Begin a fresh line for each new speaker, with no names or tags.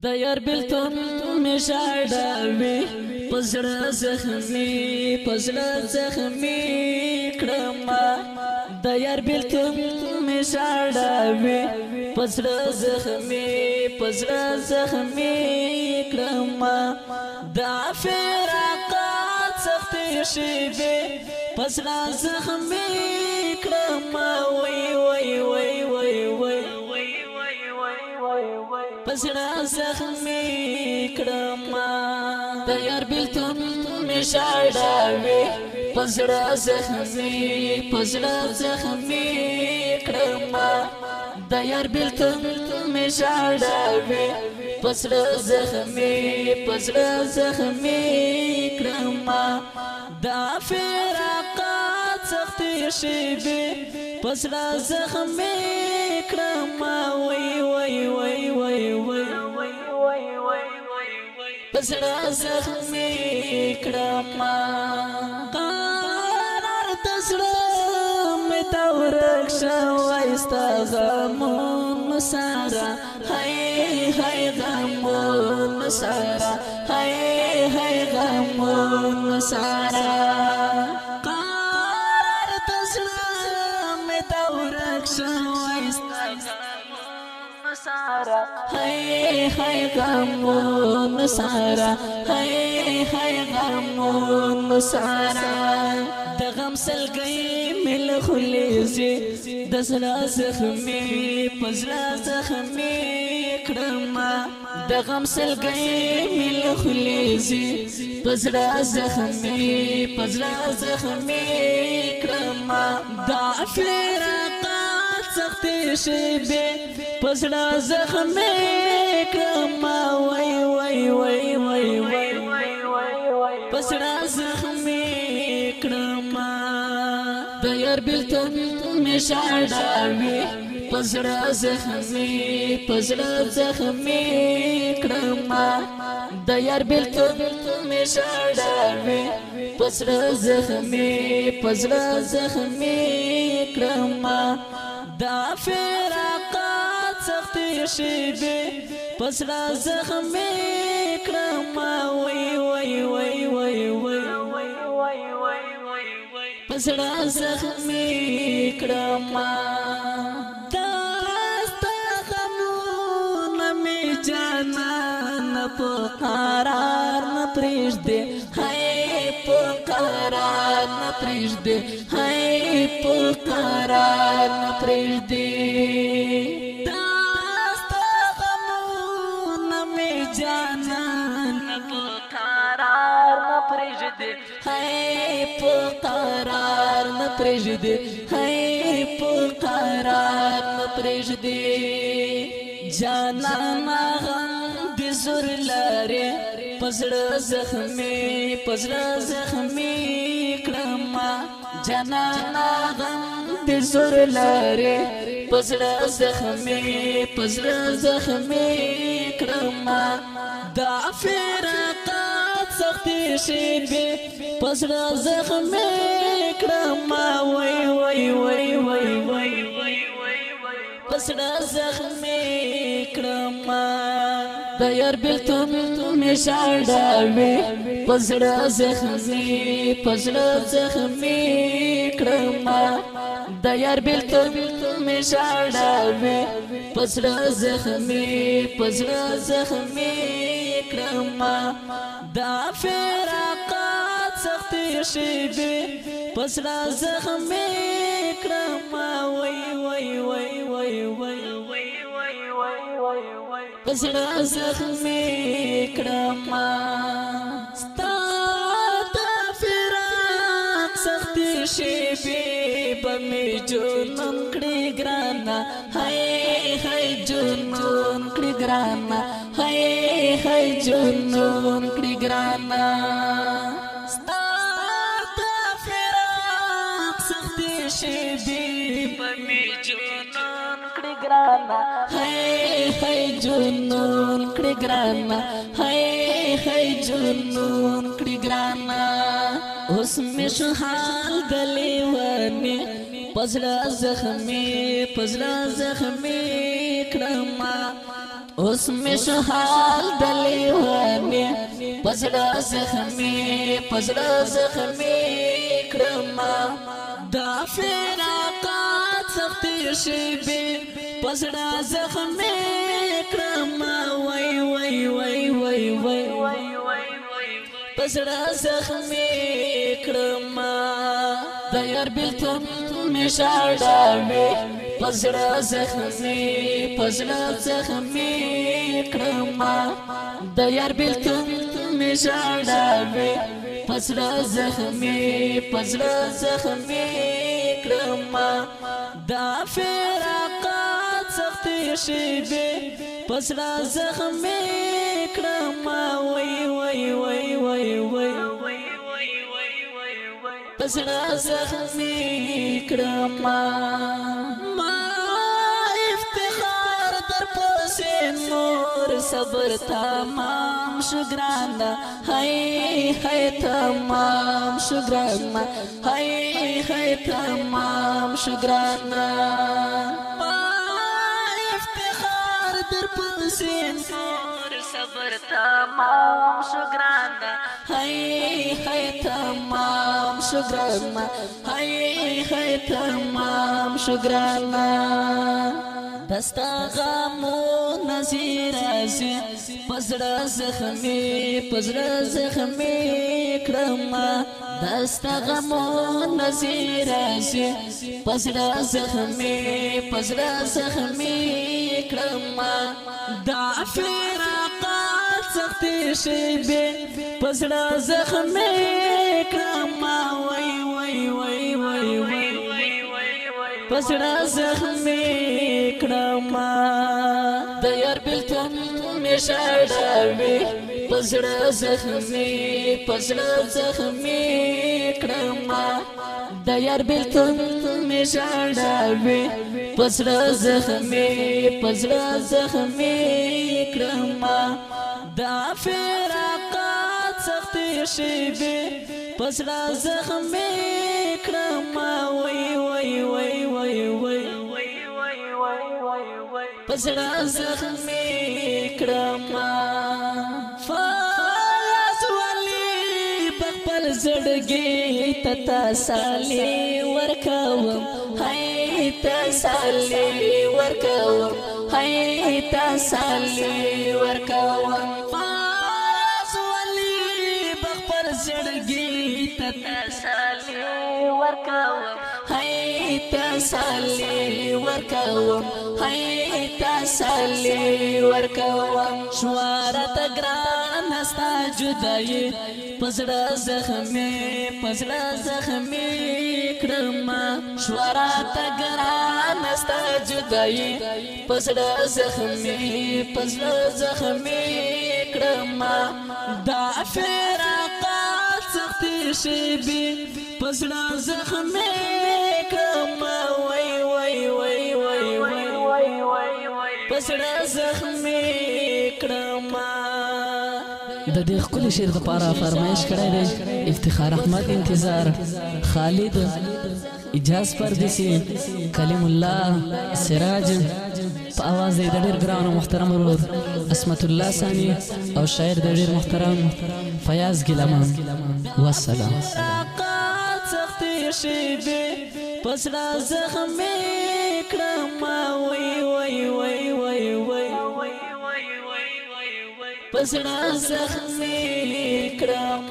د یار بیلتون می ژړوي پزړه زخمي کړم د یار بیلتون می ژړوي پزړه زخمي کړم د فراقات سخت شیبه پزړه زخمي کړم وای پزړه زخمي کړم د یار بیلتون می ژړوي پزړه زخمي کړم د یار بیلتون می ژړوي پزړه زخمي کړم د فراقات سخت شیبه پزړه زخمي کړم وای پزړه زخمي کړم قرار تزړه مې تا ورک شوی ستا غمون سره هاي غمون سره هاي غمون سره قرار تزړه مې تا ورک شوی ستا سارا هاي غمون سارا هاي غمون سارا د غم سلګي مل خليزي د زړه زخمي پزړه زخمي کړم د غم سلګي مل خليزي پزړه زخمي کړم د فراقات سخت شیبه پزړه زخمي کړم وای پزړه زخمي کړم د یار بیلتون می ژړوي پزړه زخمي کړم د یار بیلتون می ژړوي پزړه زخمي کړم دا فراقات سخت شیبه پزړه زخمي کړم وای پزړه زخمي کړم داستا غمونه می جانان په قرار نه پرېږدې په قرار نه پرېږدې په قرار نه پرېږدې داستا غمونه می جانان په قرار نه پرېږدې په قرار نه پرېږدې په قرار نه پرېږدې جانانا غم د زور لري پزړه زخمي کړم جانانا غم د زور لري پزړه زخمي کړم دا فراقات سخت شیبه پزړه زخمي کړم وای پزړه زخمي کړم د یار بیلتون می ژړوي پزړه زخمي کړم د یار بیلتون می ژړوي پزړه زخمي کړم دا فراقات سخت شیبه پزړه زخمي کړم وای پزړه زخمي کړم ستا د فراق سخت شیبه بمې جنون کړې ګرانه هاي جنون کړې ګرانه هاي جنون کړې ګرانه ستا د فراق سخت شیبه بمې جنون کړې ګرانه هاي جنون کړې ګرانه هاي جنون کړې ګرانه اوس مې شو حال د لیوانې پزړه زخمي کړم اوس می شحال د لیوانې پزړه زخمي کړم دا فراقات سختې شېبې پزړه زخمي کړم وای وای وای وای وای پزړه زخمي کړم د یار بیلتون می شاړاوي پزړه زخمي کړم د یار بیلتون می شاړاوي پزړه زخمي کړم دا فراقات سختې شېبې پزړه زخمي کړم وای وای وای وای وای پزړه زخمي کړم ما افتخار در پسې نور صبر تمام شو ګرانه هاي تمام شو ګرانه هاي تمام شو ګرانه ما افتخار در پسې نور صبر تمام شو ګرانه هاي تمام شو ګرانه هاي تمام شو ګرانه دستا غمو نظیر ازی پزړه زخمي کړم دستا غمو نظیر ازی پزړه زخمي کړم دا فراقات سختې شېبې پزړه زخمي کړم وای وای وای وای وای پزړه زخمي کړم د یار بیلتون می شاړاوي پزړه زخمي کړم د یار بیلتون می شاړاوي پزړه زخمي کړم دا فراقات سختې شېبې پزړه زخمي کړم وای وای وای وای وای پزړه زخمي کړم فاز ولي بخپل زړګي تسالي ورکوم هاي تسالي ورکوم فاز ولي بخپل زړګي تسالي ورکوم هاي تسالي ورکوم شوارت ګران استا جداي پزړه زخمي کړم شوارت ګران استا جداي پزړه زخمي کړم دا فراقات سختې شېبې پزړه زخمي کړم وای وای وای وای پزړه زخمي کړم
د دې خپل شعر د پاره فرمایش کړی دی افتخار احمد انتظار خالد اجاز پردیسی کلیم الله سراج په आवाज د ډېر ګران او محترم ورور اسمت الله ثاني او شاعر د ډېر محترم فیاض ګلمان والسلام
پزړه زخمي کړم وای وای وای وای وای پزړه زخمي کړم